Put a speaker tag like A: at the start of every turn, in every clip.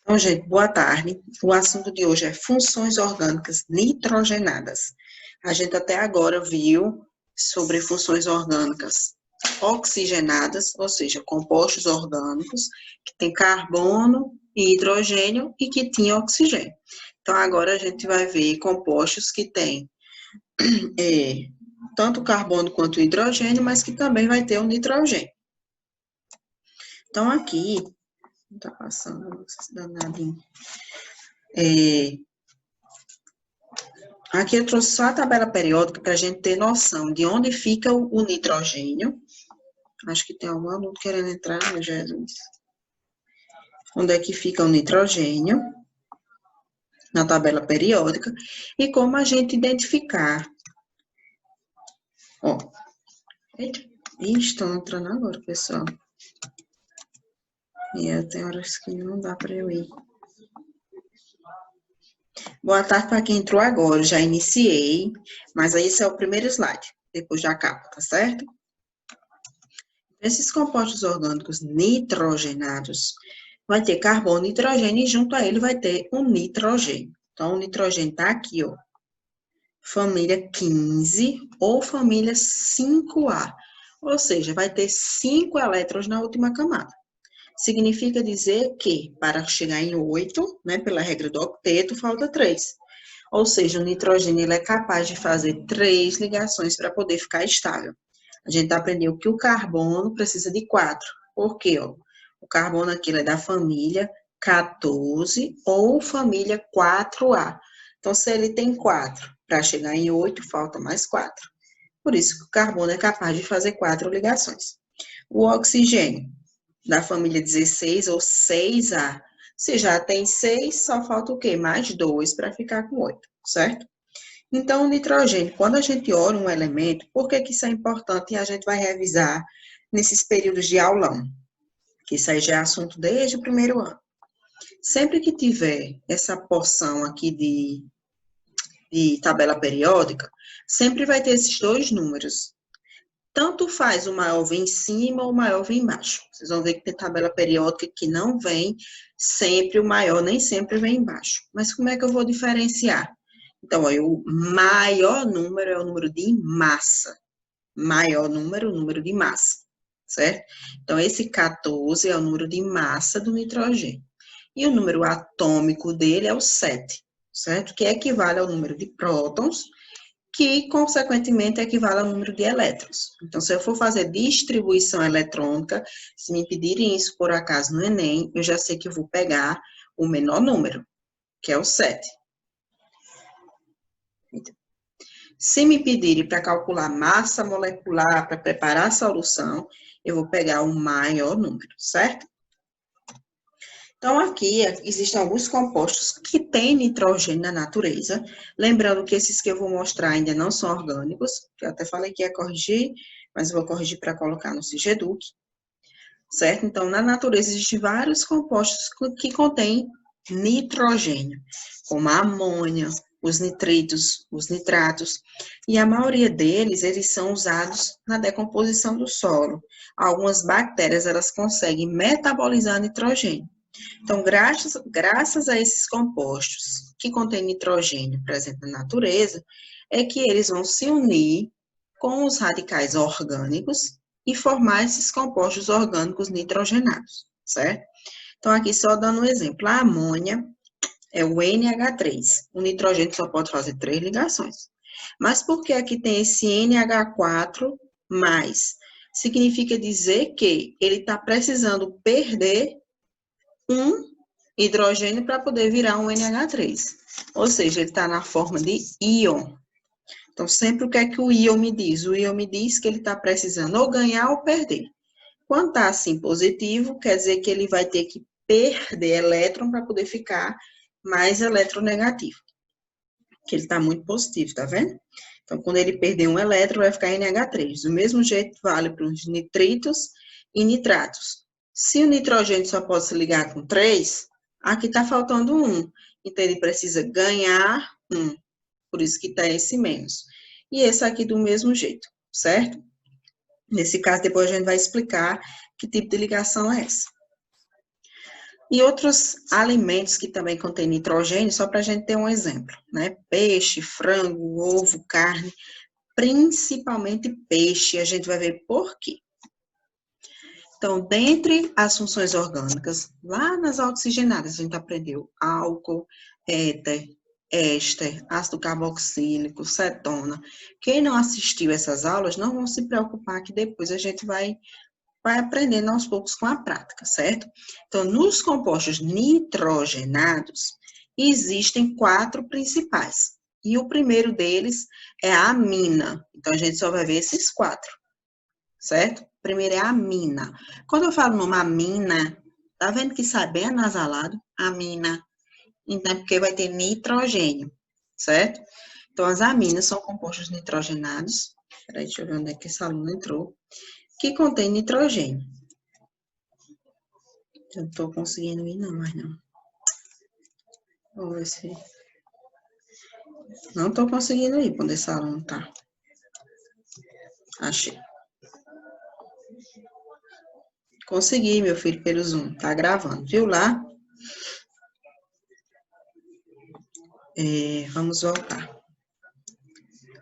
A: Então, gente, boa tarde. O assunto de hoje é funções orgânicas nitrogenadas. A gente até agora viu sobre funções orgânicas oxigenadas, ou seja, compostos orgânicos que têm carbono e hidrogênio e que tinham oxigênio. Então, agora a gente vai ver compostos que têm tanto carbono quanto hidrogênio, mas que também vai ter o nitrogênio. Então, aqui, tá passando, danadinho. Aqui eu trouxe só a tabela periódica para a gente ter noção de onde fica o nitrogênio. Acho que tem algum aluno querendo entrar, meu Jesus. Onde é que fica o nitrogênio na tabela periódica e como a gente identificar. Ó, estão entrando agora, pessoal. E tem horas que não dá para eu ir. Boa tarde para quem entrou agora, já iniciei, mas aí esse é o primeiro slide, depois já acaba, tá certo? Esses compostos orgânicos nitrogenados vai ter carbono e hidrogênio e junto a ele vai ter o nitrogênio. Então, o nitrogênio está aqui, ó, família 15 ou família 5A, ou seja, vai ter 5 elétrons na última camada. Significa dizer que, para chegar em 8, né, pela regra do octeto, falta 3. Ou seja, o nitrogênio ele é capaz de fazer 3 ligações para poder ficar estável. A gente aprendeu que o carbono precisa de 4. Por quê? Ó? O carbono aqui é da família 14 ou família 4A. Então, se ele tem 4, para chegar em 8, falta mais 4. Por isso que o carbono é capaz de fazer 4 ligações. O oxigênio, da família 16 ou 6A. Se já tem 6, só falta o quê? Mais 2 para ficar com 8, certo? Então, o nitrogênio, quando a gente olha um elemento, por que isso é importante? E a gente vai revisar nesses períodos de aulão, que isso aí já é assunto desde o primeiro ano. Sempre que tiver essa porção aqui de tabela periódica, sempre vai ter esses dois números. Tanto faz o maior vir em cima ou o maior vir embaixo. Vocês vão ver que tem tabela periódica que não vem sempre o maior, nem sempre vem embaixo. Mas como é que eu vou diferenciar? Então, ó, o maior número é o número de massa. Maior número, o número de massa, certo? Então, esse 14 é o número de massa do nitrogênio. E o número atômico dele é o 7, certo? Que equivale ao número de prótons, que, consequentemente, equivale ao número de elétrons. Então, se eu for fazer distribuição eletrônica, se me pedirem isso, por acaso, no Enem, eu já sei que eu vou pegar o menor número, que é o 7. Se me pedirem para calcular massa molecular, para preparar a solução, eu vou pegar o maior número, certo? Então, aqui existem alguns compostos que têm nitrogênio na natureza. Lembrando que esses que eu vou mostrar ainda não são orgânicos, que eu até falei que ia corrigir, mas eu vou corrigir para colocar no Sigeduc, certo? Então, na natureza existem vários compostos que contêm nitrogênio, como a amônia, os nitritos, os nitratos, e a maioria deles, eles são usados na decomposição do solo. Algumas bactérias, elas conseguem metabolizar nitrogênio. Então, graças a esses compostos que contêm nitrogênio presente na natureza, é que eles vão se unir com os radicais orgânicos e formar esses compostos orgânicos nitrogenados, certo? Então, aqui só dando um exemplo, a amônia é o NH3, o nitrogênio só pode fazer 3 ligações. Mas por que aqui tem esse NH4+? Significa dizer que ele está precisando perder um hidrogênio para poder virar um NH3. Ou seja, ele está na forma de íon. Então, sempre o que é que o íon me diz? O íon me diz que ele está precisando ou ganhar ou perder. Quando está assim positivo, quer dizer que ele vai ter que perder elétron para poder ficar mais eletronegativo. Que ele está muito positivo, tá vendo? Então, quando ele perder um elétron, vai ficar NH3. Do mesmo jeito, vale para os nitritos e nitratos. Se o nitrogênio só pode se ligar com 3, aqui está faltando 1. Então, ele precisa ganhar 1. Por isso que está esse menos. E esse aqui do mesmo jeito, certo? Nesse caso, depois a gente vai explicar que tipo de ligação é essa. E outros alimentos que também contêm nitrogênio, só para a gente ter um exemplo, né? Peixe, frango, ovo, carne, principalmente peixe, a gente vai ver por quê. Então, dentre as funções orgânicas, lá nas oxigenadas, a gente aprendeu álcool, éter, éster, ácido carboxílico, cetona. Quem não assistiu essas aulas, não vão se preocupar que depois a gente vai aprendendo aos poucos com a prática, certo? Então, nos compostos nitrogenados, existem 4 principais. E o primeiro deles é a amina. Então, a gente só vai ver esses 4, certo? Primeiro é a amina. Quando eu falo numa amina, tá vendo que sai bem anasalado? Amina. Então, é porque vai ter nitrogênio, certo? Então, as aminas são compostos nitrogenados. Peraí, deixa eu ver onde é que esse aluno entrou. Que contém nitrogênio. Eu não tô conseguindo ir, não, mas não. Vamos ver se... Não tô conseguindo ir quando esse aluno tá. Achei. Consegui, meu filho, pelo Zoom. Tá gravando, viu lá? Vamos voltar.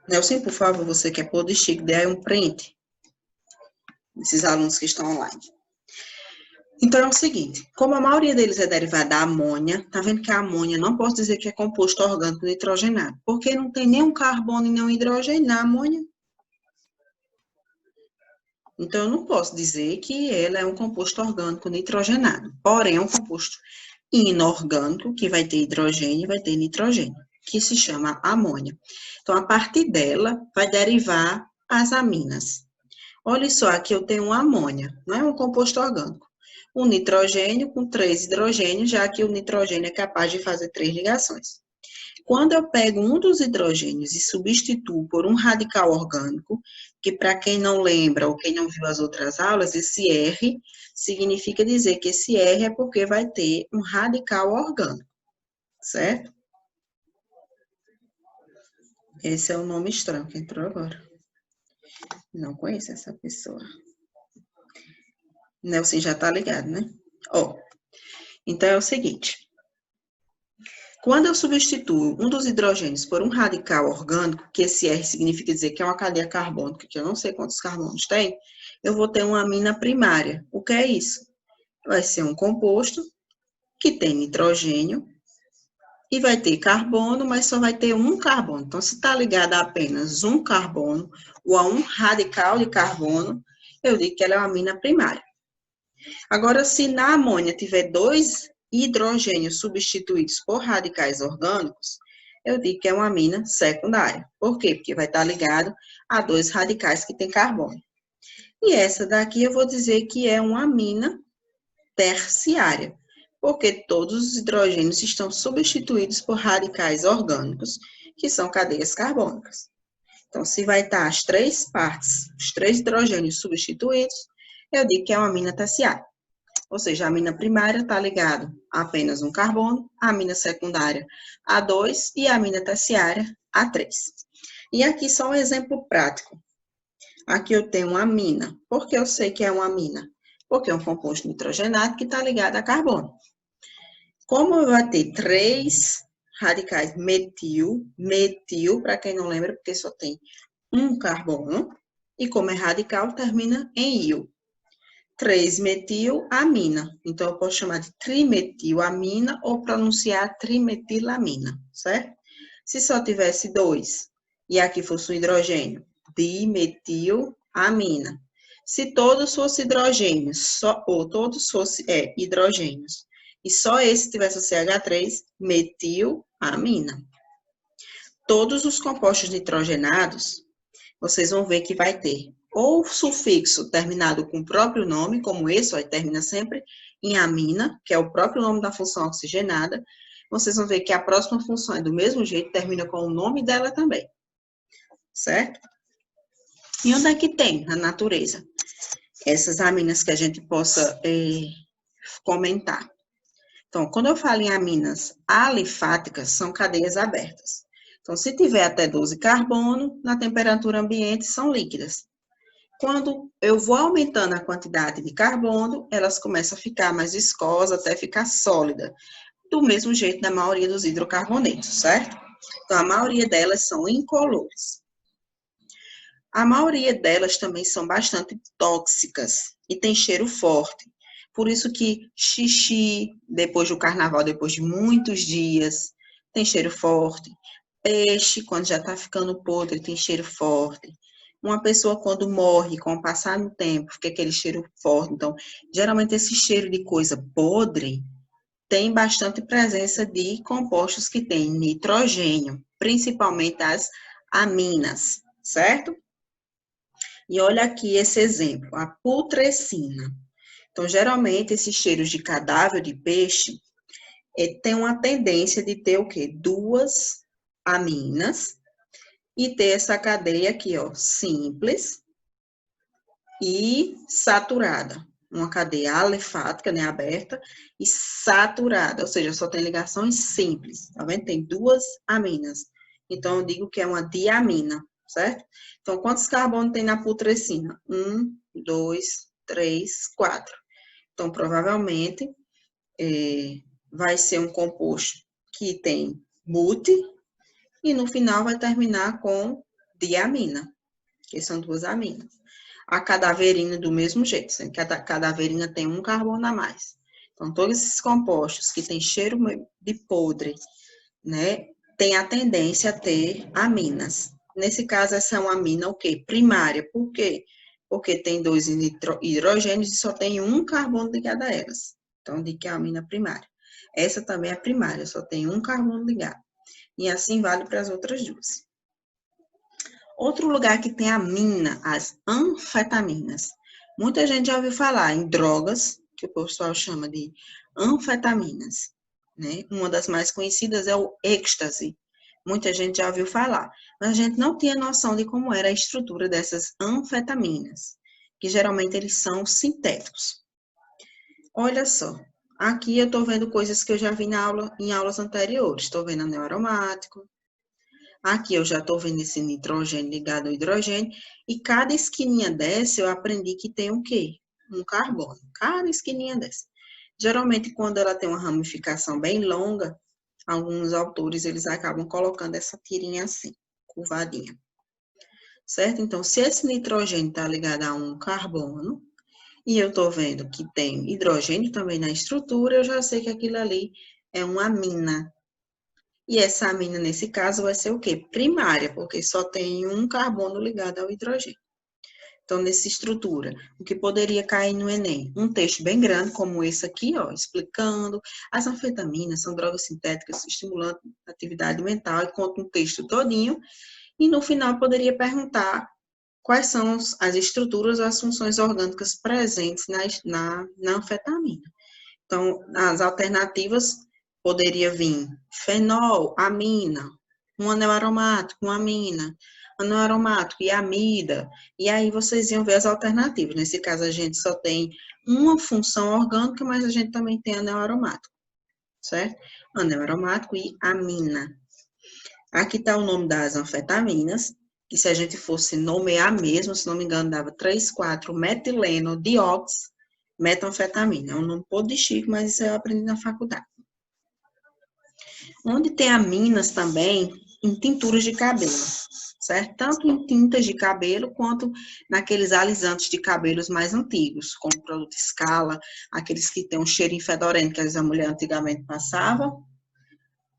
A: Nelson, por favor, você quer pôr de Chico, dê aí um print. Esses alunos que estão online. Então, é o seguinte, como a maioria deles é derivada da amônia, tá vendo que a amônia não posso dizer que é composto orgânico nitrogenado, porque não tem nenhum carbono e nenhum hidrogênio na amônia. Então, eu não posso dizer que ela é um composto orgânico nitrogenado, porém, é um composto inorgânico, que vai ter hidrogênio e vai ter nitrogênio, que se chama amônia. Então, a partir dela, vai derivar as aminas. Olha só, aqui eu tenho uma amônia, não é um composto orgânico. Um nitrogênio com 3 hidrogênios, já que o nitrogênio é capaz de fazer 3 ligações. Quando eu pego um dos hidrogênios e substituo por um radical orgânico, que para quem não lembra ou quem não viu as outras aulas, esse R significa dizer que esse R é porque vai ter um radical orgânico, certo? Esse é o nome estranho que entrou agora. Não conheço essa pessoa. Nelson já tá ligado, né? Ó, então é o seguinte. Quando eu substituo um dos hidrogênios por um radical orgânico, que esse R significa dizer que é uma cadeia carbônica, que eu não sei quantos carbonos tem, eu vou ter uma amina primária. O que é isso? Vai ser um composto que tem nitrogênio e vai ter carbono, mas só vai ter um carbono. Então, se está ligado a apenas um carbono ou a um radical de carbono, eu digo que ela é uma amina primária. Agora, se na amônia tiver 2 hidrogênios substituídos por radicais orgânicos, eu digo que é uma amina secundária. Por quê? Porque vai estar ligado a 2 radicais que tem carbono. E essa daqui eu vou dizer que é uma amina terciária, porque todos os hidrogênios estão substituídos por radicais orgânicos, que são cadeias carbônicas. Então, se vai estar as 3 partes, os 3 hidrogênios substituídos, eu digo que é uma amina terciária. Ou seja, a amina primária está ligada a apenas um carbono, a amina secundária a 2 e a amina terciária a 3. E aqui só um exemplo prático. Aqui eu tenho uma amina. Por que eu sei que é uma amina? Porque é um composto nitrogenado que está ligado a carbono. Como vai ter 3 radicais metil, para quem não lembra, porque só tem um carbono, e como é radical, termina em il. 3-metilamina. Então, eu posso chamar de trimetilamina ou pronunciar trimetilamina, certo? Se só tivesse 2 e aqui fosse o hidrogênio, dimetilamina. Se todos fossem hidrogênios, ou todos fossem hidrogênios, e só esse tivesse o CH3, metilamina. Todos os compostos nitrogenados, vocês vão ver que vai ter ou sufixo terminado com o próprio nome, como esse, ó, termina sempre em amina, que é o próprio nome da função oxigenada. Vocês vão ver que a próxima função é do mesmo jeito, termina com o nome dela também, certo? E onde é que tem na natureza essas aminas que a gente possa comentar? Então, quando eu falo em aminas alifáticas, são cadeias abertas. Então, se tiver até 12 carbono, na temperatura ambiente, são líquidas. Quando eu vou aumentando a quantidade de carbono, elas começam a ficar mais viscosas até ficar sólida. Do mesmo jeito da maioria dos hidrocarbonetos, certo? Então, a maioria delas são incolores. A maioria delas também são bastante tóxicas e tem cheiro forte. Por isso que xixi, depois do carnaval, depois de muitos dias, tem cheiro forte. Peixe, quando já está ficando podre, tem cheiro forte. Uma pessoa, quando morre, com o passar do tempo, fica aquele cheiro forte. Então, geralmente, esse cheiro de coisa podre tem bastante presença de compostos que têm nitrogênio, principalmente as aminas, certo? E olha aqui esse exemplo, a putrescina. Então, geralmente, esses cheiros de cadáver de peixe tem uma tendência de ter o quê? Duas aminas e ter essa cadeia aqui, ó, simples e saturada. Uma cadeia alifática, né, aberta, e saturada, ou seja, só tem ligações simples, tá vendo? Tem duas aminas. Então, eu digo que é uma diamina, certo? Então, quantos carbonos tem na putrescina? 1, 2, 3, 4. Então, provavelmente, vai ser um composto que tem but, e no final vai terminar com diamina, que são duas aminas. A cadaverina do mesmo jeito, sendo que a cadaverina tem um carbono a mais. Então, todos esses compostos que têm cheiro de podre, né, tem a tendência a ter aminas. Nesse caso, essa é uma amina o quê? Primária. Por quê? Porque tem dois hidrogênios e só tem um carbono ligado a elas. Então, digo que é a amina primária. Essa também é primária, só tem um carbono ligado. E assim vale para as outras duas. Outro lugar que tem amina, as anfetaminas. Muita gente já ouviu falar em drogas, que o pessoal chama de anfetaminas, né? Uma das mais conhecidas é o êxtase. Muita gente já ouviu falar, mas a gente não tinha noção de como era a estrutura dessas anfetaminas, que geralmente eles são sintéticos. Olha só, aqui eu estou vendo coisas que eu já vi em aulas anteriores. Estou vendo anel aromático. Aqui eu já estou vendo esse nitrogênio ligado ao hidrogênio, e cada esquininha dessa eu aprendi que tem o quê? Um carbono. Cada esquininha dessa. Geralmente, quando ela tem uma ramificação bem longa, alguns autores, eles acabam colocando essa tirinha assim, curvadinha. Certo? Então, se esse nitrogênio está ligado a um carbono, e eu estou vendo que tem hidrogênio também na estrutura, eu já sei que aquilo ali é uma amina. E essa amina, nesse caso, vai ser o quê? Primária, porque só tem um carbono ligado ao hidrogênio. Então, nessa estrutura, o que poderia cair no Enem? Um texto bem grande, como esse aqui, ó, explicando as anfetaminas são drogas sintéticas estimulantes a atividade mental, e conta um texto todinho, e no final poderia perguntar quais são as estruturas ou as funções orgânicas presentes na anfetamina. Então, as alternativas poderia vir fenol, amina, um anel aromático, uma amina, anel aromático e amida. E aí vocês iam ver as alternativas. Nesse caso, a gente só tem uma função orgânica, mas a gente também tem anel aromático, certo? Anel aromático e amina. Aqui está o nome das anfetaminas, que se a gente fosse nomear mesmo, se não me engano, dava 3,4 metileno diox metanfetamina. É um nome podre de chique, mas isso eu aprendi na faculdade. Onde tem aminas também, em tinturas de cabelo, certo? Tanto em tintas de cabelo, quanto naqueles alisantes de cabelos mais antigos, como o produto Scala, aqueles que têm um cheirinho fedorento que a mulher antigamente passava,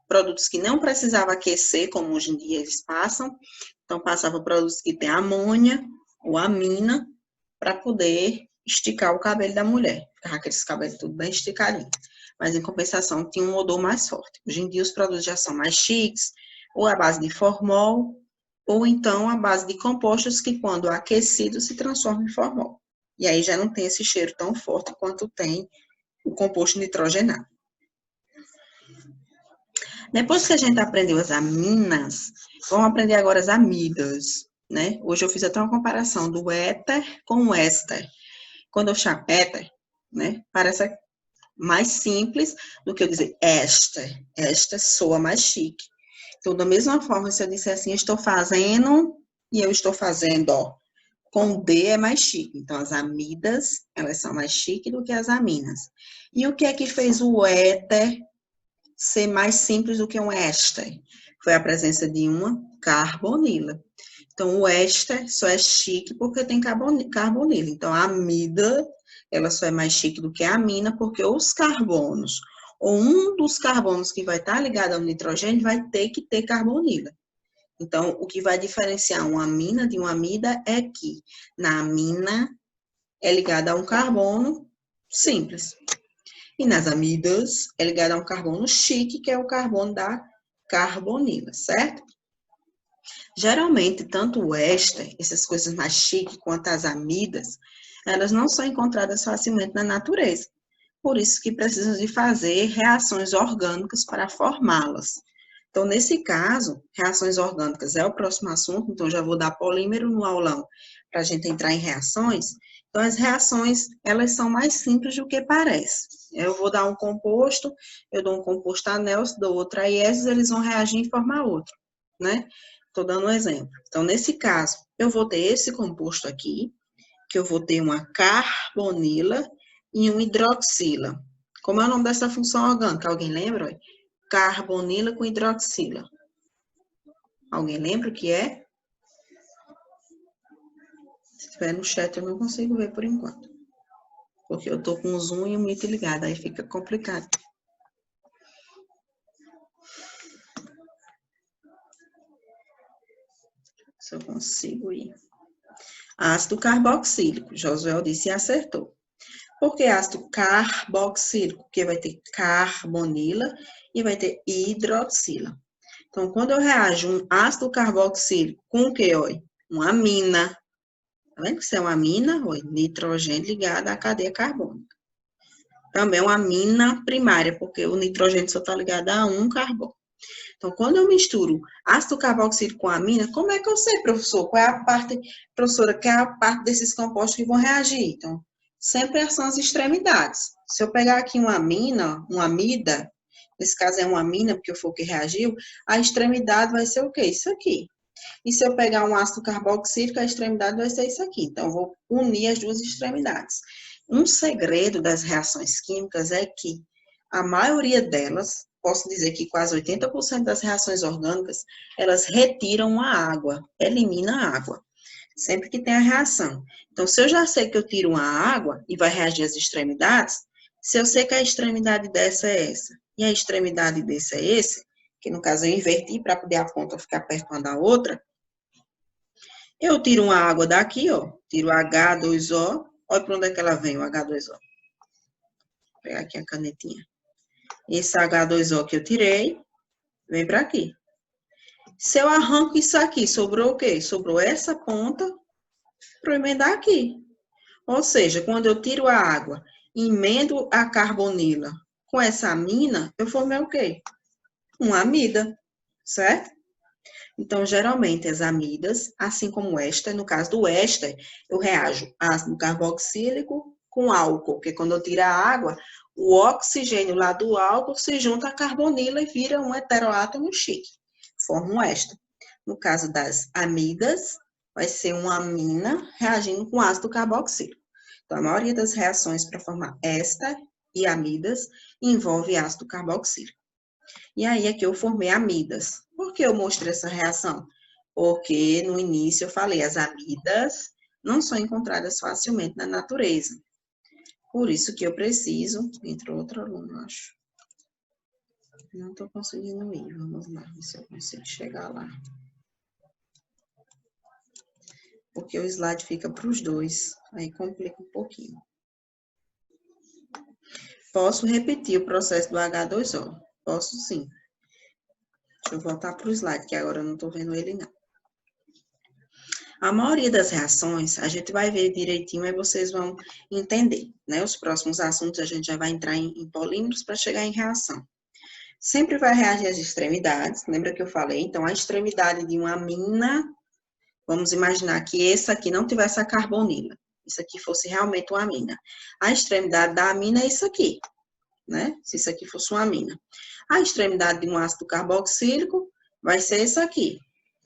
A: produtos que não precisavam aquecer, como hoje em dia eles passam, então passava produtos que têm amônia ou amina, para poder esticar o cabelo da mulher, ficava aqueles cabelos tudo bem esticadinho. Mas, em compensação, tinha um odor mais forte. Hoje em dia, os produtos já são mais chiques, ou à base de formol, ou então à base de compostos que, quando aquecidos, se transformam em formol. E aí já não tem esse cheiro tão forte quanto tem o composto nitrogenado. Depois que a gente aprendeu as aminas, vamos aprender agora as amidas, né? Hoje eu fiz até uma comparação do éter com o éster. Quando eu chamo éter, né, parece mais simples do que eu dizer éster. Éster soa mais chique. Então, da mesma forma, se eu disser assim, estou fazendo, e eu estou fazendo, ó, com D é mais chique. Então, as amidas, elas são mais chique do que as aminas. E o que é que fez o éter ser mais simples do que um éster? Foi a presença de uma carbonila. Então, o éster só é chique porque tem carbonila. Então, a amida, ela só é mais chique do que a amina, porque os carbonos, ou um dos carbonos que vai estar ligado ao nitrogênio, vai ter que ter carbonila. Então, o que vai diferenciar uma amina de uma amida é que na amina é ligada a um carbono simples. E nas amidas é ligada a um carbono chique, que é o carbono da carbonila, certo? Geralmente, tanto o éster, essas coisas mais chiques, quanto as amidas, elas não são encontradas facilmente na natureza. Por isso que precisam de fazer reações orgânicas para formá-las. Então, nesse caso, reações orgânicas é o próximo assunto, então já vou dar polímero no aulão para a gente entrar em reações. Então, as reações, elas são mais simples do que parece. Eu vou dar um composto, eu dou um composto anel, dou outra IES, eles vão reagir e formar outro, né? Estou dando um exemplo. Então, nesse caso, eu vou ter esse composto aqui, que eu vou ter uma carbonila e um hidroxila. Como é o nome dessa função orgânica? Alguém lembra? Carbonila com hidroxila. Alguém lembra o que é? Se estiver no chat, eu não consigo ver por enquanto. Porque eu tô com o Zoom e o Meet ligado, aí fica complicado. Se eu consigo ir. Ácido carboxílico. Josué disse e acertou. Por que ácido carboxílico? Porque vai ter carbonila e vai ter hidroxila. Então, quando eu reajo um ácido carboxílico com o que, olha? Uma amina. Tá vendo que isso é uma amina? Olha, nitrogênio ligado à cadeia carbônica. Também é uma amina primária, porque o nitrogênio só está ligado a um carbono. Então, quando eu misturo ácido carboxílico com amina, como é que eu sei, professor? Qual é a parte, professora, que é a parte desses compostos que vão reagir? Então, sempre são as extremidades. Se eu pegar aqui uma amina, uma amida, nesse caso é uma amina, porque foi o que reagiu, a extremidade vai ser o quê? Isso aqui. E se eu pegar um ácido carboxílico, a extremidade vai ser isso aqui. Então, eu vou unir as duas extremidades. Um segredo das reações químicas é que a maioria delas, posso dizer que quase 80% das reações orgânicas, elas retiram a água, eliminam a água, sempre que tem a reação. Então, se eu já sei que eu tiro uma água e vai reagir às extremidades, se eu sei que a extremidade dessa é essa, e a extremidade desse é esse, que no caso eu inverti para poder a ponta ficar perto uma da outra, eu tiro uma água daqui, ó, tiro H2O, olha para onde é que ela vem, o H2O. Vou pegar aqui a canetinha. Esse H2O que eu tirei, vem para aqui. Se eu arranco isso aqui, sobrou o quê? Sobrou essa ponta para eu emendar aqui. Ou seja, quando eu tiro a água, emendo a carbonila com essa amina, eu formei o quê? Uma amida, certo? Então, geralmente, as amidas, assim como o éster, no caso do éster, eu reajo ácido carboxílico com álcool, porque quando eu tiro a água, o oxigênio lá do álcool se junta à carbonila e vira um heteroátomo chique, forma um éster. No caso das amidas, vai ser uma amina reagindo com ácido carboxílico. Então, a maioria das reações para formar éster e amidas envolve ácido carboxílico. E aí é que eu formei amidas. Por que eu mostrei essa reação? Porque no início eu falei, as amidas não são encontradas facilmente na natureza. Por isso que eu preciso, entrou outro aluno, acho. Não estou conseguindo ir, vamos lá, ver se eu consigo chegar lá. Porque o slide fica para os dois, aí complica um pouquinho. Posso repetir o processo do H2O? Posso sim. Deixa eu voltar para o slide, que agora eu não estou vendo ele não. A maioria das reações, a gente vai ver direitinho, aí vocês vão entender, né? Os próximos assuntos a gente já vai entrar em polímeros para chegar em reação. Sempre vai reagir às extremidades, lembra que eu falei? Então, a extremidade de uma amina, vamos imaginar que essa aqui não tivesse a carbonila, isso aqui fosse realmente uma amina. A extremidade da amina é isso aqui, né? Se isso aqui fosse uma amina. A extremidade de um ácido carboxílico vai ser isso aqui,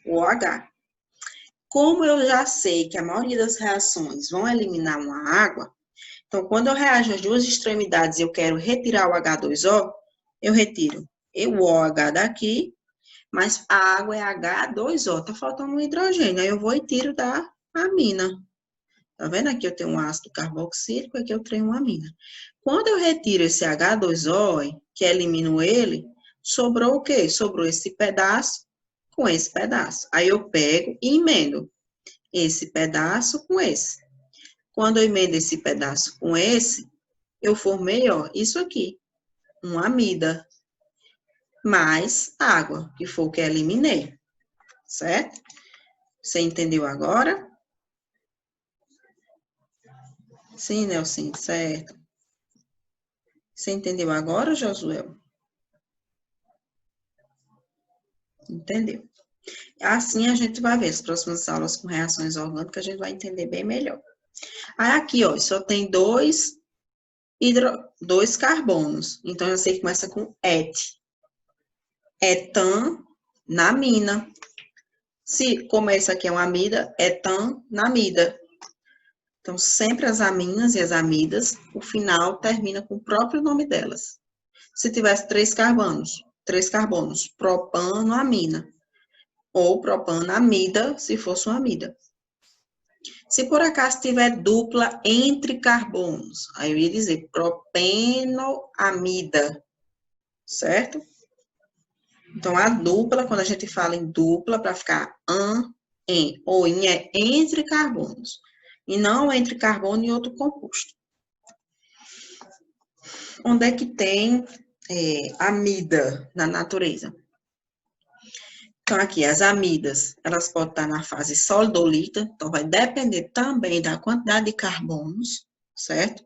A: o OH. Como eu já sei que a maioria das reações vão eliminar uma água, então, quando eu reajo às duas extremidades e eu quero retirar o H2O, eu retiro o OH daqui, mas a água é H2O, tá faltando um hidrogênio, aí eu vou e tiro da amina. Tá vendo? Aqui eu tenho um ácido carboxílico, aqui eu tenho uma amina. Quando eu retiro esse H2O, que elimino ele, sobrou o quê? Sobrou esse pedaço com esse pedaço. Aí eu pego e emendo esse pedaço com esse. Quando eu emendo esse pedaço com esse, eu formei, ó, isso aqui, uma amida, mais água, que foi o que eu eliminei, certo? Você entendeu agora? Sim, Nelson, certo. Você entendeu agora, Josué? Entendeu? Assim a gente vai ver as próximas aulas com reações orgânicas, a gente vai entender bem melhor. Aí aqui, ó, só tem dois carbonos. Então, eu sei que começa com et. Etanamina. Se como esse aqui é uma amida, etanamida. Então, sempre as aminas e as amidas, o final termina com o próprio nome delas. Se tivesse três carbonos, propanoamina. Ou propanamida, se fosse uma amida. Se por acaso tiver dupla entre carbonos, aí eu ia dizer propenoamida, certo? Então, a dupla, quando a gente fala em dupla, para ficar em ou em, é entre carbonos, e não entre carbono e outro composto. Onde é que tem amida na natureza? Então, aqui, as amidas, elas podem estar na fase sólido ou líquida, então vai depender também da quantidade de carbonos, certo?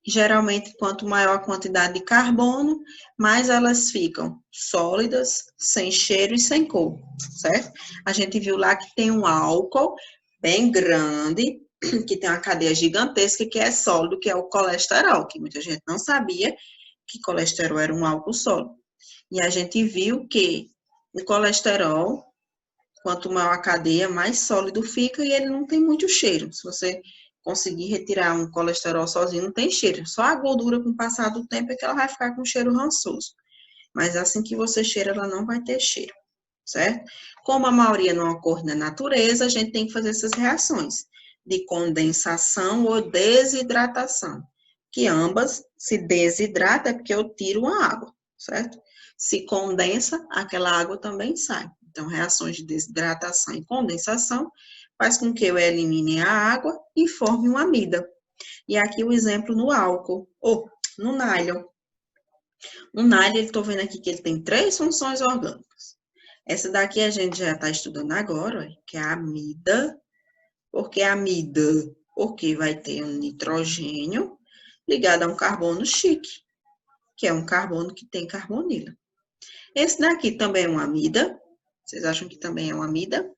A: Geralmente, quanto maior a quantidade de carbono, mais elas ficam sólidas, sem cheiro e sem cor, certo? A gente viu lá que tem um álcool bem grande, que tem uma cadeia gigantesca, que é sólido, que é o colesterol, que muita gente não sabia que colesterol era um álcool sólido. E a gente viu que o colesterol, quanto maior a cadeia, mais sólido fica e ele não tem muito cheiro. Se você conseguir retirar um colesterol sozinho, não tem cheiro. Só a gordura, com o passar do tempo, é que ela vai ficar com cheiro rançoso. Mas assim que você cheira, ela não vai ter cheiro, certo? Como a maioria não ocorre na natureza, a gente tem que fazer essas reações de condensação ou desidratação, que ambas se desidrata é porque eu tiro a água, certo? Se condensa, aquela água também sai. Então, reações de desidratação e condensação faz com que eu elimine a água e forme uma amida. E aqui o exemplo no álcool, ou no nylon. O nylon, eu estou vendo aqui que ele tem 3 funções orgânicas. Essa daqui a gente já está estudando agora, que é a amida. Por que amida? Porque vai ter um nitrogênio ligado a um carbono chique, que é um carbono que tem carbonila. Esse daqui também é uma amida. Vocês acham que também é uma amida?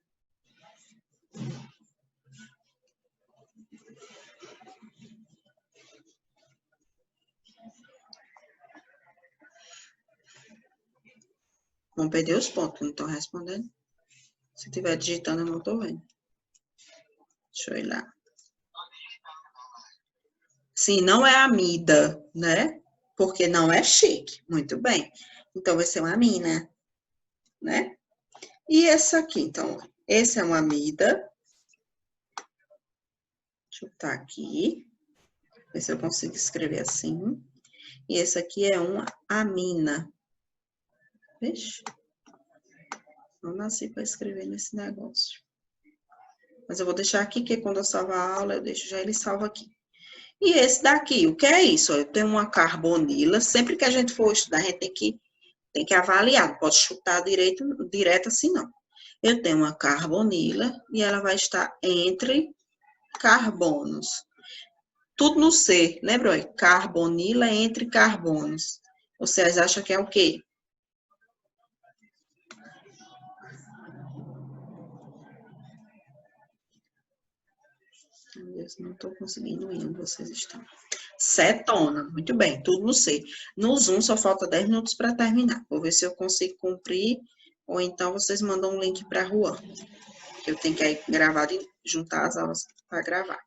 A: Vão perder os pontos, não estão respondendo. Se estiver digitando, eu não estou vendo. Deixa eu ir lá. Sim, não é amida, né? Porque não é chique. Muito bem. Então, vai ser uma amina, né? E essa aqui, então, esse é uma amida. Deixa eu botar aqui. Ver se eu consigo escrever assim. E esse aqui é uma amina. Vixe. Não nasci para escrever nesse negócio. Mas eu vou deixar aqui, que quando eu salvar a aula, eu deixo já ele salvo aqui. E esse daqui, o que é isso? Eu tenho uma carbonila. Sempre que a gente for estudar, a gente tem que avaliar. Não pode chutar direto assim, não. Eu tenho uma carbonila e ela vai estar entre carbonos. Tudo no C, lembra? Carbonila entre carbonos. Vocês acham que é o quê? Meu Deus, não estou conseguindo ir onde vocês estão. Cetona, muito bem, tudo no C. No Zoom só falta 10 minutos para terminar. Vou ver se eu consigo cumprir, ou então vocês mandam um link para a Juan. porque eu tenho que aí gravar e juntar as aulas para gravar.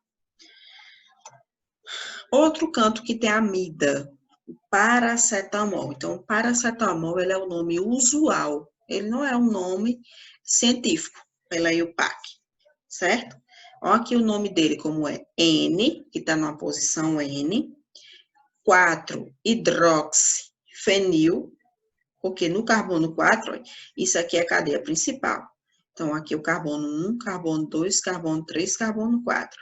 A: Outro canto que tem amida, o paracetamol. Então, o paracetamol, ele é o nome usual, ele não é um nome científico, pela IUPAC, certo? Olha aqui o nome dele como é N, que está na posição N, 4-hidroxifenil, porque no carbono 4, isso aqui é a cadeia principal. Então, aqui o carbono 1, carbono 2, carbono 3, carbono 4.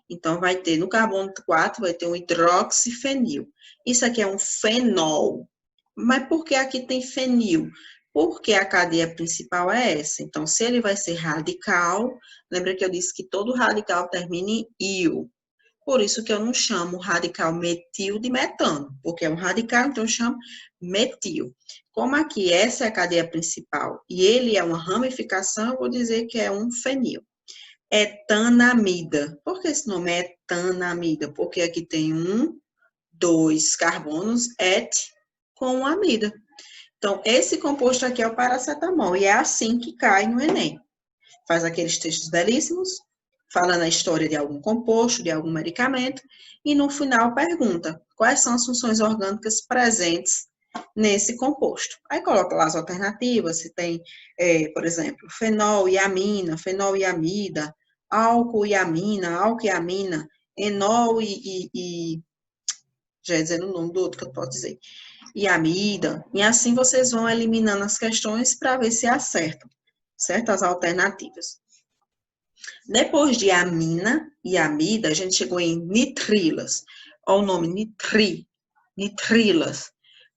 A: Então, vai ter, no carbono 4, vai ter um hidroxifenil. Isso aqui é um fenol. Mas por que aqui tem fenil? Porque a cadeia principal é essa. Então, se ele vai ser radical, lembra que eu disse que todo radical termina em -il. Por isso que eu não chamo radical metil de metano, porque é um radical, então eu chamo metil. Como aqui essa é a cadeia principal e ele é uma ramificação, eu vou dizer que é um fenil. Etanamida. Por que esse nome é etanamida? Porque aqui tem 2 carbonos, et, com amida. Então, esse composto aqui é o paracetamol, e é assim que cai no Enem. Faz aqueles textos belíssimos, falando a história de algum composto, de algum medicamento, e no final pergunta quais são as funções orgânicas presentes nesse composto. Aí coloca lá as alternativas, se tem, por exemplo, fenol e amida, álcool e amina, enol já ia dizendo o nome do outro que eu posso dizer, e amida, e assim vocês vão eliminando as questões para ver se acertam, certo? As alternativas. Depois de amina e amida, a gente chegou em nitrilas. Olha o nome, nitrilas.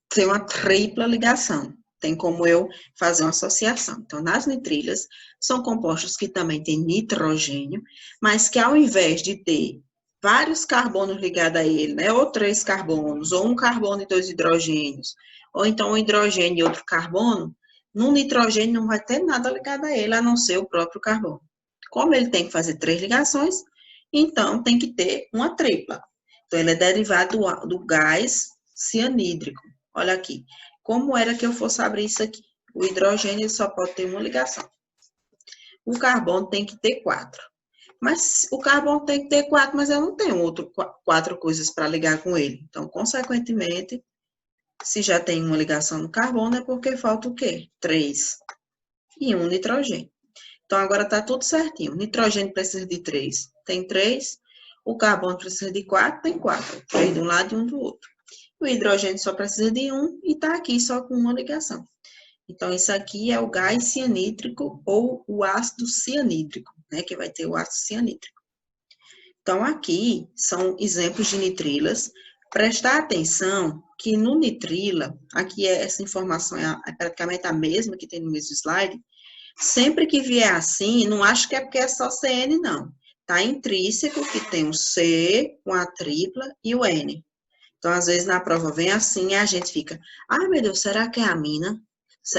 A: Tem uma tripla ligação. Tem como eu fazer uma associação. Então, nas nitrilas, são compostos que também têm nitrogênio, mas que ao invés de ter vários carbonos ligados a ele, né, ou 3 carbonos, ou um carbono e 2 hidrogênios, ou então um hidrogênio e outro carbono, no nitrogênio não vai ter nada ligado a ele, a não ser o próprio carbono. Como ele tem que fazer 3 ligações, então tem que ter uma tripla. Então, ele é derivado do gás cianídrico. Olha aqui. Como era que eu fosse abrir isso aqui? O hidrogênio só pode ter uma ligação. O carbono tem que ter 4. Mas o carbono tem que ter 4, mas eu não tenho 4 coisas para ligar com ele. Então, consequentemente, se já tem uma ligação no carbono, é porque falta o quê? 3. E um nitrogênio. Então, agora está tudo certinho. O nitrogênio precisa de 3, tem 3. O carbono precisa de 4, tem 4. 3 de um lado e 1 do outro. O hidrogênio só precisa de 1 e está aqui só com uma ligação. Então, isso aqui é o gás cianídrico ou o ácido cianídrico, né? Que vai ter o ácido cianídrico. Então, aqui são exemplos de nitrilas. Prestar atenção que no nitrila, aqui essa informação é praticamente a mesma que tem no mesmo slide. Sempre que vier assim, não acho que é porque é só CN, não. Está intrínseco que tem o C com a tripla e o N. Então, às vezes, na prova vem assim e a gente fica, ai, meu Deus, será que é amina?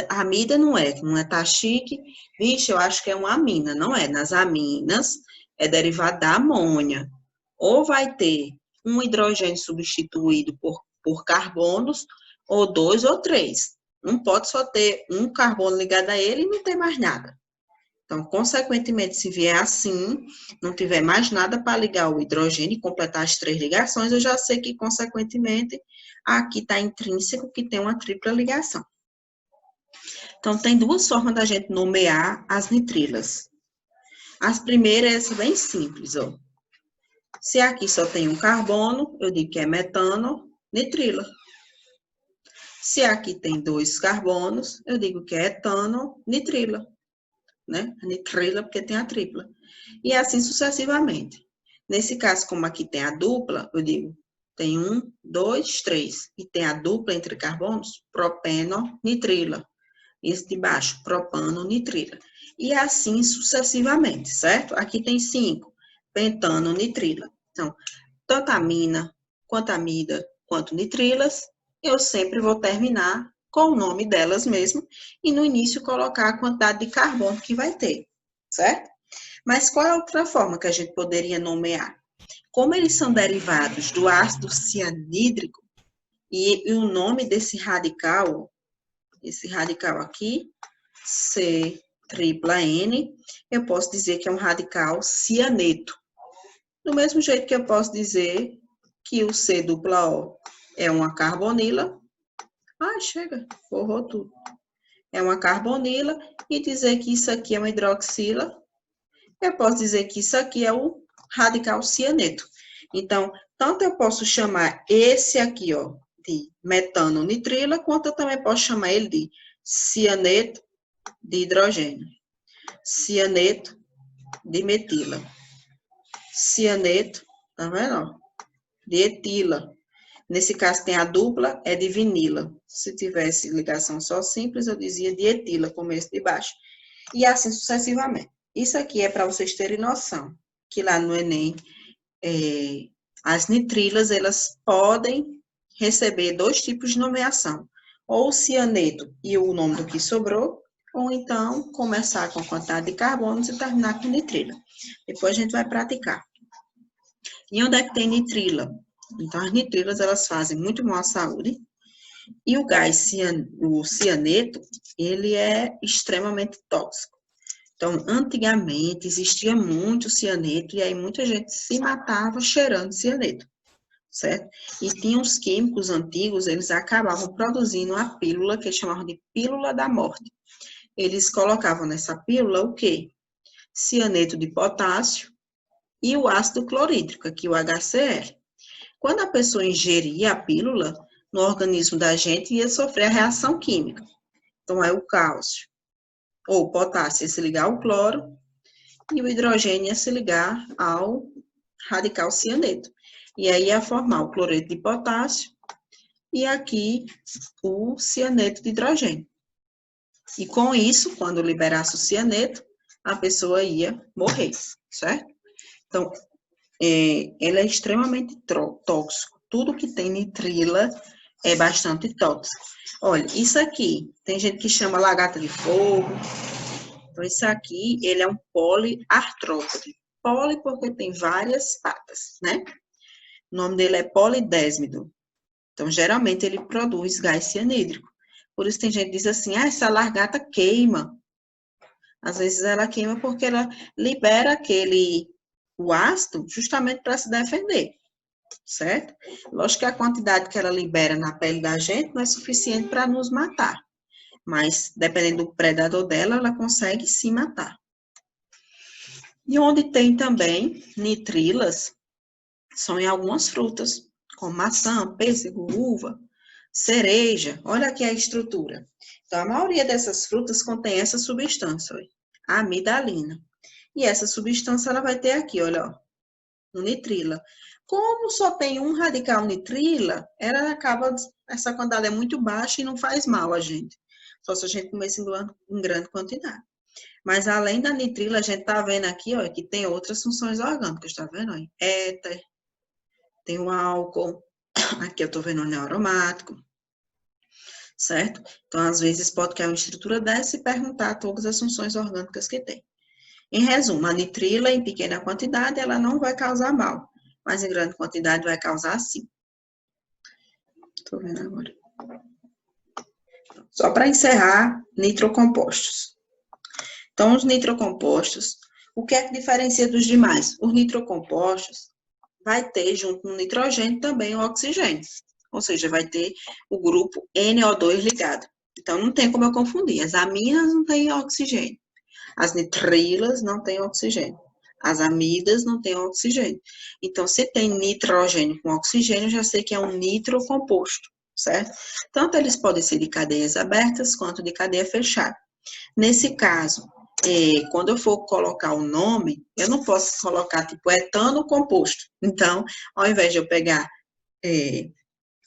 A: Amida não é tá chique. Vixe, eu acho que é uma amina. Não é. Nas aminas, é derivado da amônia. Ou vai ter um hidrogênio substituído por carbonos, ou 2 ou 3. Não pode só ter um carbono ligado a ele e não ter mais nada. Então, consequentemente, se vier assim, não tiver mais nada para ligar o hidrogênio e completar as 3 ligações, eu já sei que, consequentemente, aqui está intrínseco que tem uma tripla ligação. Então, tem 2 formas da gente nomear as nitrilas. As primeiras é bem simples, ó. Se aqui só tem um carbono, eu digo que é metano, nitrila. Se aqui tem 2 carbonos, eu digo que é etano, nitrila. Né? Nitrila, porque tem a tripla. E assim sucessivamente. Nesse caso, como aqui tem a dupla, eu digo, tem 1, 2, 3. E tem a dupla entre carbonos, propeno, nitrila. Esse de baixo, propano, nitrila. E assim sucessivamente, certo? Aqui tem 5, pentano, nitrila. Então, tanto amina, quanto amida, quanto nitrilas, eu sempre vou terminar com o nome delas mesmo, e no início colocar a quantidade de carbono que vai ter, certo? Mas qual é a outra forma que a gente poderia nomear? Como eles são derivados do ácido cianídrico, e o nome desse radical, esse radical aqui, C3, tripla N, eu posso dizer que é um radical cianeto. Do mesmo jeito que eu posso dizer que o C dupla O é uma carbonila. Ai, chega, borrou tudo. É uma carbonila e dizer que isso aqui é uma hidroxila. Eu posso dizer que isso aqui é o radical cianeto. Então, tanto eu posso chamar esse aqui, ó, de metano-nitrila, quanto eu também posso chamar ele de cianeto de hidrogênio, cianeto de metila, cianeto, tá vendo? De etila. Nesse caso tem a dupla, é de vinila. Se tivesse ligação só simples, eu dizia de etila, começo de baixo. E assim sucessivamente. Isso aqui é para vocês terem noção, que lá no Enem, as nitrilas, elas podem receber 2 tipos de nomeação. Ou o cianeto e o nome do que sobrou, ou então começar com a quantidade de carbonos e terminar com nitrila. Depois a gente vai praticar. E onde é que tem nitrila? Então, as nitrilas, elas fazem muito mal à saúde. E o gás, o cianeto, ele é extremamente tóxico. Então, antigamente, existia muito cianeto, e aí muita gente se matava cheirando cianeto, certo? E tinha os químicos antigos, eles acabavam produzindo a pílula, que eles chamavam de pílula da morte. Eles colocavam nessa pílula o quê? Cianeto de potássio e o ácido clorídrico, aqui o HCl. Quando a pessoa ingeria a pílula, no organismo da gente ia sofrer a reação química. Então, aí o cálcio, ou o potássio ia se ligar ao cloro, e o hidrogênio ia se ligar ao radical cianeto. E aí ia formar o cloreto de potássio, e aqui o cianeto de hidrogênio. E com isso, quando liberasse o cianeto, a pessoa ia morrer, certo? Então, ele é extremamente tóxico. Tudo que tem nitrila é bastante tóxico. Olha, isso aqui, tem gente que chama lagarta de fogo. Então, isso aqui, ele é um poliartrópode. Poli porque tem várias patas, né? O nome dele é polidésmido. Então, geralmente, ele produz gás cianídrico. Por isso, tem gente que diz assim, essa lagarta queima. Às vezes, ela queima porque ela libera o ácido justamente para se defender, certo? Lógico que a quantidade que ela libera na pele da gente não é suficiente para nos matar, mas dependendo do predador dela, ela consegue se matar. E onde tem também nitrilas, são em algumas frutas, como maçã, pêssego, uva, cereja. Olha aqui a estrutura. Então, a maioria dessas frutas contém essa substância, a amidalina. E essa substância, ela vai ter aqui, olha, ó, no nitrila. Como só tem um radical nitrila, essa quantidade é muito baixa e não faz mal a gente. Só se a gente comer em grande quantidade. Mas além da nitrila, a gente tá vendo aqui, ó, que tem outras funções orgânicas, tá vendo? Ó? Éter, tem o álcool, aqui eu tô vendo o neuromático, certo? Então, às vezes, pode cair uma estrutura dessa e perguntar todas as funções orgânicas que tem. Em resumo, a nitrila, em pequena quantidade, ela não vai causar mal, mas em grande quantidade vai causar sim. Estou vendo agora. Só para encerrar, nitrocompostos. Então, os nitrocompostos, o que é que diferencia dos demais? Os nitrocompostos vai ter, junto no nitrogênio, também o oxigênio. Ou seja, vai ter o grupo NO2 ligado. Então, não tem como eu confundir. As aminas não têm oxigênio. As nitrilas não têm oxigênio. As amidas não têm oxigênio. Então, se tem nitrogênio com oxigênio, já sei que é um nitrocomposto, certo? Tanto eles podem ser de cadeias abertas, quanto de cadeia fechada. Nesse caso, quando eu for colocar o nome, eu não posso colocar, tipo, etano composto. Então, ao invés de eu pegar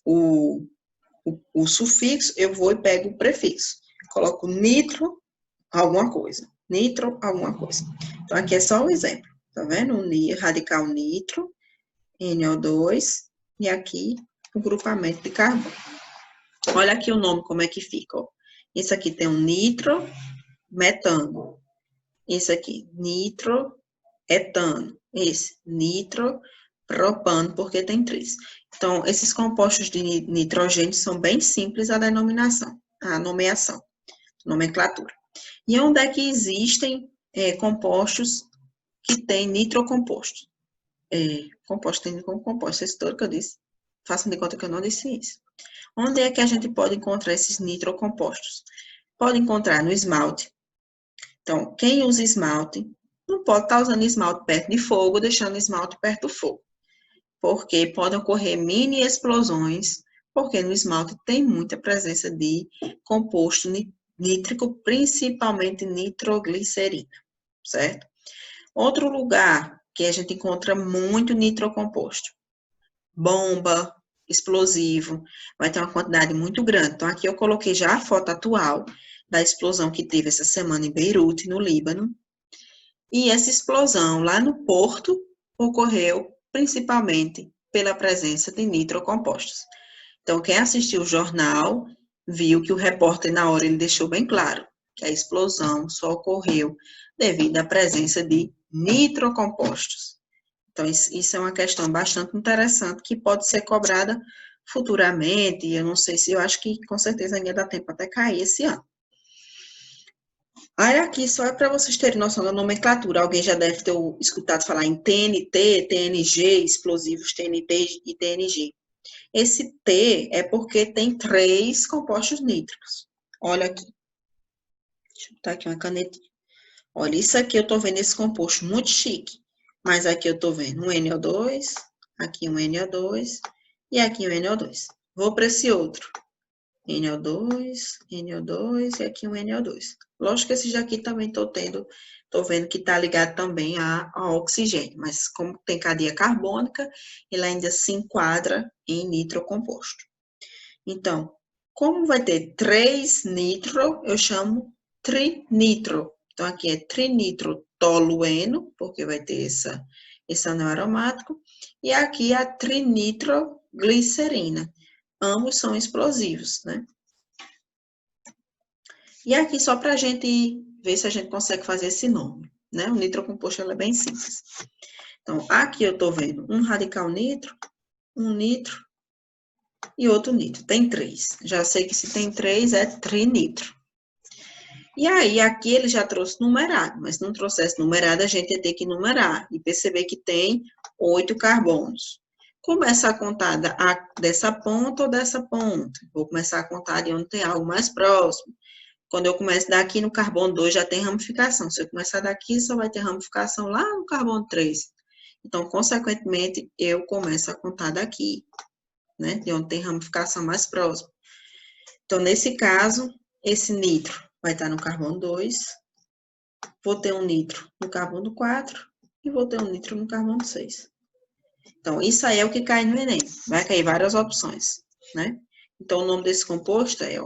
A: o sufixo, eu vou e pego o prefixo. Coloco nitro alguma coisa. Nitro alguma coisa. Então, aqui é só um exemplo. Tá vendo? O radical nitro, NO2, e aqui o grupamento de carbono. Olha aqui o nome, como é que fica, ó. Esse aqui tem um nitro, metano. Esse aqui, nitro, etano. Esse, nitro, propano, porque tem 3. Então, esses compostos de nitrogênio são bem simples a denominação, a nomeação, nomenclatura. E onde é que existem compostos que têm nitrocomposto? Composto tem composto, é isso tudo que eu disse. Façam de conta que eu não disse isso. Onde é que a gente pode encontrar esses nitrocompostos? Pode encontrar no esmalte. Então, quem usa esmalte, não pode estar usando esmalte perto de fogo, deixando esmalte perto do fogo. Porque podem ocorrer mini explosões, porque no esmalte tem muita presença de composto nítrico, principalmente nitroglicerina, certo? Outro lugar que a gente encontra muito nitrocomposto, bomba, explosivo, vai ter uma quantidade muito grande. Então, aqui eu coloquei já a foto atual da explosão que teve essa semana em Beirute, no Líbano. E essa explosão lá no porto ocorreu principalmente pela presença de nitrocompostos. Então, quem assistiu o jornal viu que o repórter, na hora, ele deixou bem claro que a explosão só ocorreu devido à presença de nitrocompostos. Então, isso é uma questão bastante interessante que pode ser cobrada futuramente. Eu não sei se, eu acho que com certeza ainda dá tempo até cair esse ano. Aí aqui, só é para vocês terem noção da nomenclatura. Alguém já deve ter escutado falar em TNT, TNG, explosivos TNT e TNG. Esse T é porque tem 3 compostos nítricos. Olha aqui. Deixa eu botar aqui uma canetinha. Olha, isso aqui eu estou vendo esse composto muito chique. Mas aqui eu estou vendo um NO2, aqui um NO2 e aqui um NO2. Vou para esse outro. NO2, NO2 e aqui um NO2. Lógico que esses daqui também estou vendo que está ligado também ao oxigênio, mas como tem cadeia carbônica, ele ainda se enquadra em nitrocomposto. Então, como vai ter 3 nitro, eu chamo trinitro. Então, aqui é trinitrotolueno, porque vai ter esse anel aromático, e aqui a trinitroglicerina. Ambos são explosivos, né? E aqui só para a gente ver se a gente consegue fazer esse nome, né? O nitrocomposto é bem simples. Então, aqui eu estou vendo um radical nitro, um nitro e outro nitro. Tem 3. Já sei que se tem 3 é trinitro. E aí, aqui ele já trouxe numerado, mas se não trouxesse numerado, a gente ia ter que numerar e perceber que tem 8 carbonos. Começa a contar dessa ponta ou dessa ponta. Vou começar a contar de onde tem algo mais próximo. Quando eu começo daqui no carbono 2, já tem ramificação. Se eu começar daqui, só vai ter ramificação lá no carbono 3. Então, consequentemente, eu começo a contar daqui, né? De onde tem ramificação mais próxima. Então, nesse caso, esse nitro vai estar no carbono 2. Vou ter um nitro no carbono 4 e vou ter um nitro no carbono 6. Então, isso aí é o que cai no Enem. Vai cair várias opções, né? Então, o nome desse composto é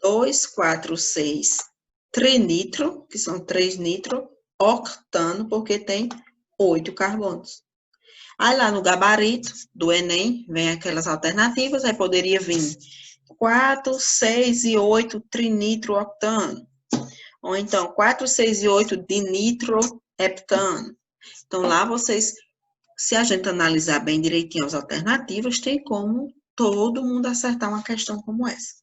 A: 2,4,6 trinitro, que são 3 nitro, octano, porque tem 8 carbonos. Aí lá no gabarito do Enem, vem aquelas alternativas, aí poderia vir 4, 6 e 8 trinitrooctano. Ou então 4, 6 e 8 dinitroheptano. Então lá vocês, se a gente analisar bem direitinho as alternativas, tem como todo mundo acertar uma questão como essa.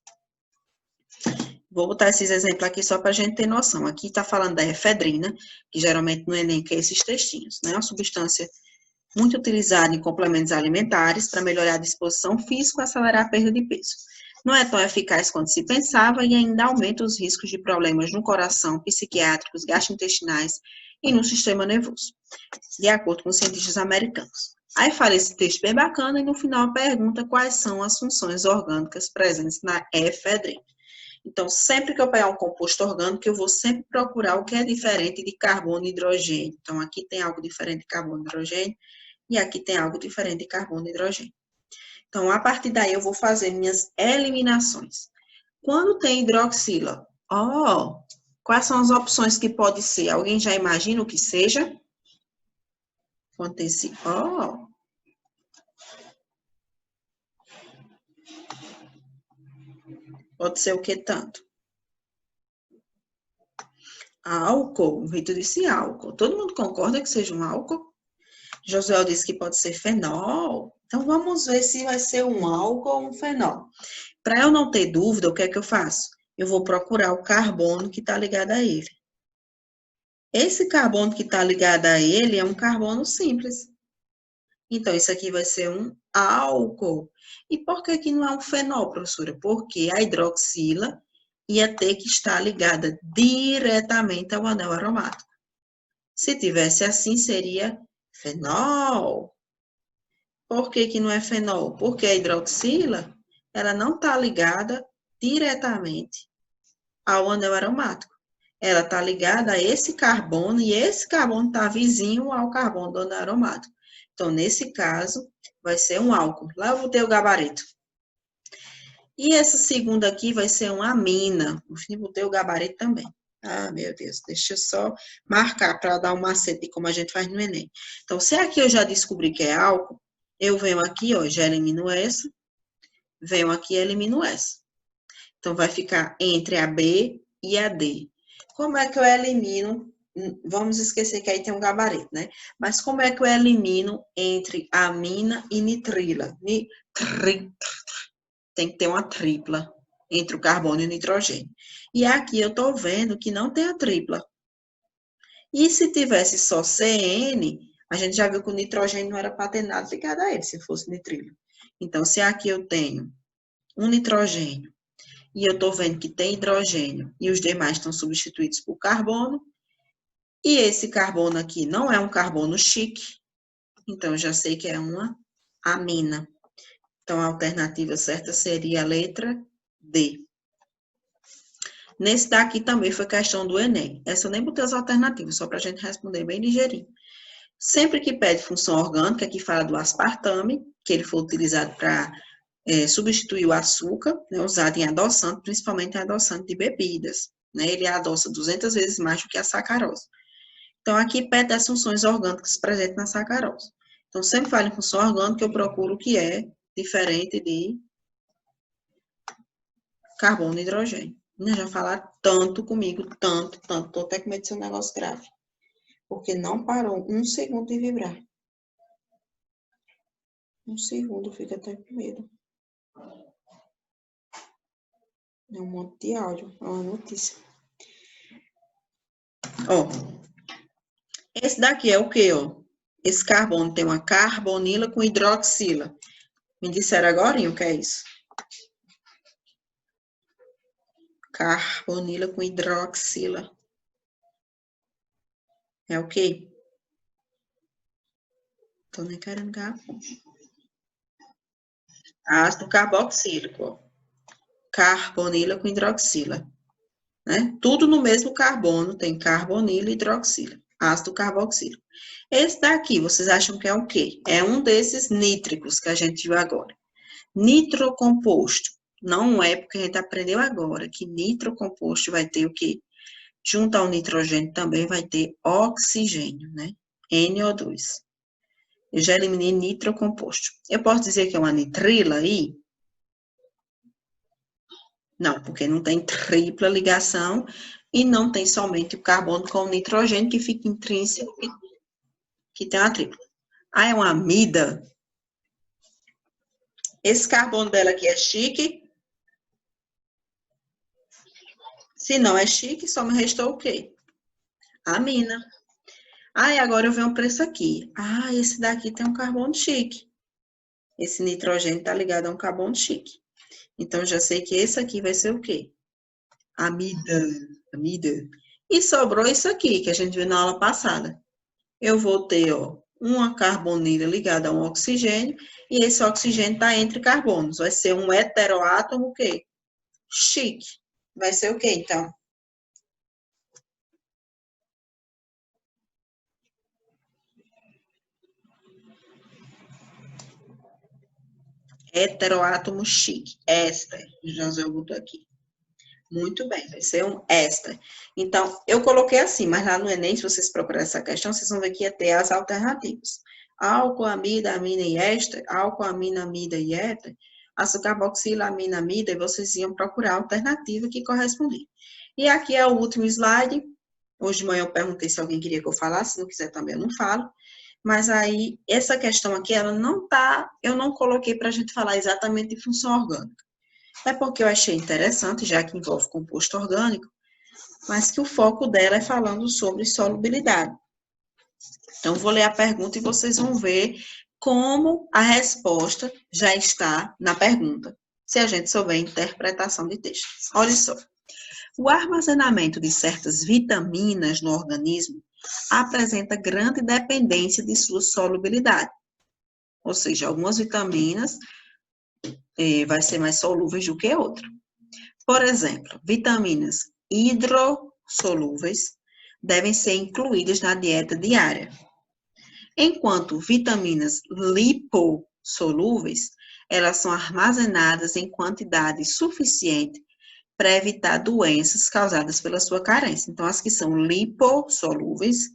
A: Vou botar esses exemplos aqui só para a gente ter noção. Aqui está falando da efedrina, que geralmente no Enem quer esses textinhos, né? Uma substância muito utilizada em complementos alimentares para melhorar a disposição física e acelerar a perda de peso. Não é tão eficaz quanto se pensava e ainda aumenta os riscos de problemas no coração, psiquiátricos, gastrointestinais e no sistema nervoso, de acordo com os cientistas americanos. Aí fala esse texto bem bacana e no final pergunta quais são as funções orgânicas presentes na efedrina. Então, sempre que eu pegar um composto orgânico, eu vou sempre procurar o que é diferente de carbono e hidrogênio. Então, aqui tem algo diferente de carbono e hidrogênio, e aqui tem algo diferente de carbono e hidrogênio. Então, a partir daí, eu vou fazer minhas eliminações. Quando tem hidroxila, quais são as opções que pode ser? Alguém já imagina o que seja? Quando tem esse pode ser o que tanto? Álcool, o Vitor disse álcool. Todo mundo concorda que seja um álcool? Josué disse que pode ser fenol. Então, vamos ver se vai ser um álcool ou um fenol. Para eu não ter dúvida, o que é que eu faço? eu vou procurar o carbono que está ligado a ele. Esse carbono que está ligado a ele é um carbono simples. Então, isso aqui vai ser um álcool. E por que que não é um fenol, professora? Porque a hidroxila ia ter que estar ligada diretamente ao anel aromático. Se tivesse assim, seria fenol. Por que que não é fenol? Porque a hidroxila, ela não está ligada diretamente ao anel aromático. Ela está ligada a esse carbono e esse carbono está vizinho ao carbono do anel aromático. Então, nesse caso, vai ser um álcool. Lá eu vou ter o gabarito. E essa segunda aqui vai ser uma amina. No fim, botei o gabarito também. Ah, meu Deus, deixa eu só marcar para dar um macete de como a gente faz no Enem. Então, se aqui eu já descobri que é álcool, eu venho aqui, ó, já elimino essa, venho aqui e elimino essa. Então, vai ficar entre a B e a D. Como é que eu elimino? Vamos esquecer que aí tem um gabarito, né? Mas como é que eu elimino entre amina e nitrila? Tem que ter uma tripla entre o carbono e o nitrogênio. E aqui eu estou vendo que não tem a tripla. E se tivesse só CN, a gente já viu que o nitrogênio não era para ter nada ligado a ele, se fosse nitrilo. Então, se aqui eu tenho um nitrogênio e eu estou vendo que tem hidrogênio e os demais estão substituídos por carbono, e esse carbono aqui não é um carbono chique, então eu já sei que é uma amina. Então, a alternativa certa seria a letra D. Nesse daqui também foi questão do Enem. Essa eu nem botei as alternativas, só para a gente responder bem ligeirinho. Sempre que pede função orgânica, aqui fala do aspartame, que ele foi utilizado para substituir o açúcar, né, usado em adoçante, principalmente em adoçante de bebidas. Né, ele adoça 200 vezes mais do que a sacarose. Então, aqui pede as funções orgânicas presentes na sacarose. Então, sempre falo em função orgânica, eu procuro o que é diferente de carbono e hidrogênio. Já falaram tanto comigo, tanto, tô até com medo de ser um negócio grave. Porque não parou um segundo de vibrar. Um segundo, fica até com medo. É um monte de áudio, é uma notícia. Ó, esse daqui é o quê, ó? Esse carbono tem uma carbonila com hidroxila. Me disseram agora o que é isso? Carbonila com hidroxila. É o quê? Tô nem querendo garrafa. Ácido carboxílico, ó. Carbonila com hidroxila. Né? Tudo no mesmo carbono, tem carbonila e hidroxila. Ácido carboxílico. Esse daqui, vocês acham que é o quê? É um desses nítricos que a gente viu agora. Nitrocomposto. Não é porque a gente aprendeu agora que nitrocomposto vai ter o quê? Junto ao nitrogênio também vai ter oxigênio, né? NO2. Eu já eliminei nitrocomposto. Eu posso dizer que é uma nitrila aí? Não, porque não tem tripla ligação e não tem somente o carbono com o nitrogênio que fica intrínseco, que tem uma tripla. Ah, é uma amida. Esse carbono dela aqui é chique. Se não é chique, só me restou o quê? Amina. Ah, e agora eu venho para esse aqui. Ah, esse daqui tem um carbono chique. Esse nitrogênio está ligado a um carbono chique. Então, já sei que esse aqui vai ser o quê? Amida. Amida. E sobrou isso aqui, que a gente viu na aula passada. Eu vou ter, ó, uma carbonila ligada a um oxigênio, e esse oxigênio está entre carbonos. Vai ser um heteroátomo o quê? Chique. Vai ser o quê, então? Heteroátomo chique. Éster. José botou aqui. Muito bem, vai ser um éster. Então, eu coloquei assim, mas lá no Enem, se vocês procurarem essa questão, vocês vão ver que ia ter as alternativas. Álcool, amida, amina e éster, álcool, amina, amida e éter, açúcar carboxila, amina, amida, e vocês iam procurar a alternativa que correspondia. E aqui é o último slide. Hoje de manhã eu perguntei se alguém queria que eu falasse, se não quiser também eu não falo. Mas aí, essa questão aqui, ela não tá, eu não coloquei para a gente falar exatamente de função orgânica. É porque eu achei interessante, já que envolve composto orgânico, mas que o foco dela é falando sobre solubilidade. Então, vou ler a pergunta e vocês vão ver como a resposta já está na pergunta, se a gente souber interpretação de textos. Olha só. O armazenamento de certas vitaminas no organismo apresenta grande dependência de sua solubilidade. Ou seja, algumas vitaminas vai ser mais solúveis do que outras. Por exemplo, vitaminas hidrossolúveis devem ser incluídas na dieta diária, enquanto vitaminas lipossolúveis, elas são armazenadas em quantidade suficiente para evitar doenças causadas pela sua carência. Então, as que são lipossolúveis,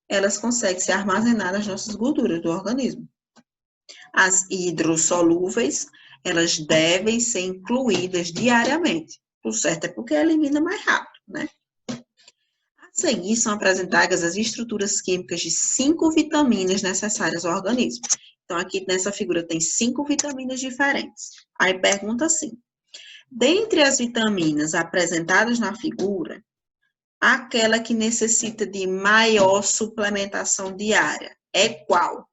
A: elas conseguem ser armazenadas nas nossas gorduras do organismo. As hidrossolúveis, elas devem ser incluídas diariamente. O certo é porque elimina mais rápido, né? A seguir, são apresentadas as estruturas químicas de 5 vitaminas necessárias ao organismo. Então, aqui nessa figura tem 5 vitaminas diferentes. Aí pergunta assim: dentre as vitaminas apresentadas na figura, aquela que necessita de maior suplementação diária é qual?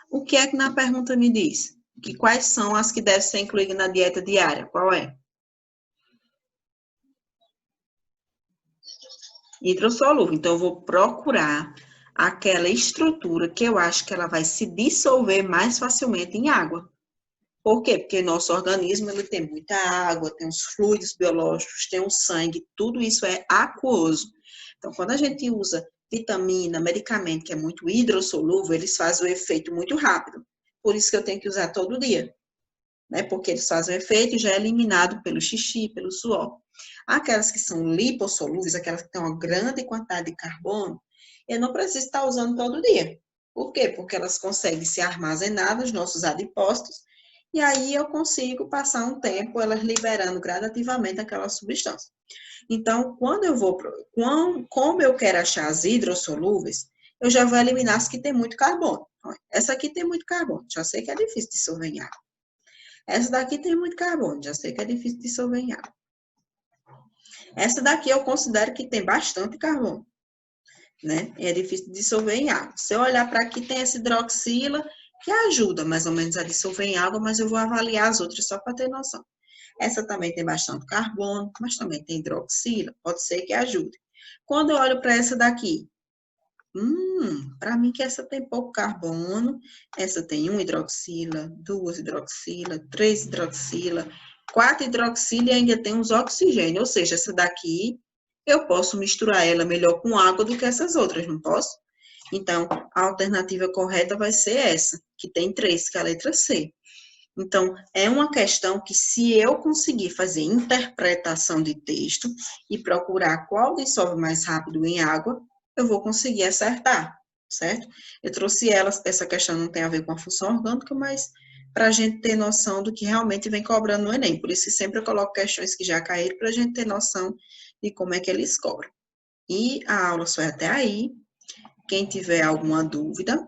A: O que é que na pergunta me diz? Que quais são as que devem ser incluídas na dieta diária? Qual é? Hidrossolúvel. Então, eu vou procurar aquela estrutura que eu acho que ela vai se dissolver mais facilmente em água. Por quê? Porque nosso organismo ele tem muita água, tem os fluidos biológicos, tem o sangue, tudo isso é aquoso. Então, quando a gente usa vitamina, medicamento que é muito hidrossolúvel, eles fazem o efeito muito rápido. Por isso que eu tenho que usar todo dia, né? Porque eles fazem o efeito e já é eliminado pelo xixi, pelo suor. Aquelas que são lipossolúveis, aquelas que têm uma grande quantidade de carbono, eu não preciso estar usando todo dia. Por quê? Porque elas conseguem ser armazenadas nos nossos adipócitos e aí eu consigo passar um tempo elas liberando gradativamente aquela substância. Então, como eu quero achar as hidrossolúveis, eu já vou eliminar as que têm muito carbono. Essa aqui tem muito carbono, já sei que é difícil de dissolver em água. Essa daqui tem muito carbono, já sei que é difícil de dissolver em água. Essa daqui eu considero que tem bastante carbono, né? É difícil de dissolver em água. Se eu olhar para aqui, tem essa hidroxila, que ajuda mais ou menos a dissolver em água, mas eu vou avaliar as outras só para ter noção. Essa também tem bastante carbono, mas também tem hidroxila, pode ser que ajude. Quando eu olho para essa daqui, para mim que essa tem pouco carbono, essa tem 1 hidroxila, 2 hidroxila, 3 hidroxila, 4 hidroxila e ainda tem uns oxigênio, ou seja, essa daqui eu posso misturar ela melhor com água do que essas outras, não posso? Então, a alternativa correta vai ser essa, que tem 3, que é a letra C. Então, é uma questão que se eu conseguir fazer interpretação de texto e procurar qual dissolve mais rápido em água, eu vou conseguir acertar, certo? Eu trouxe essa questão não tem a ver com a função orgânica, mas para a gente ter noção do que realmente vem cobrando no Enem. Por isso que sempre eu coloco questões que já caíram para a gente ter noção de como é que eles cobram. E a aula só é até aí. Quem tiver alguma dúvida,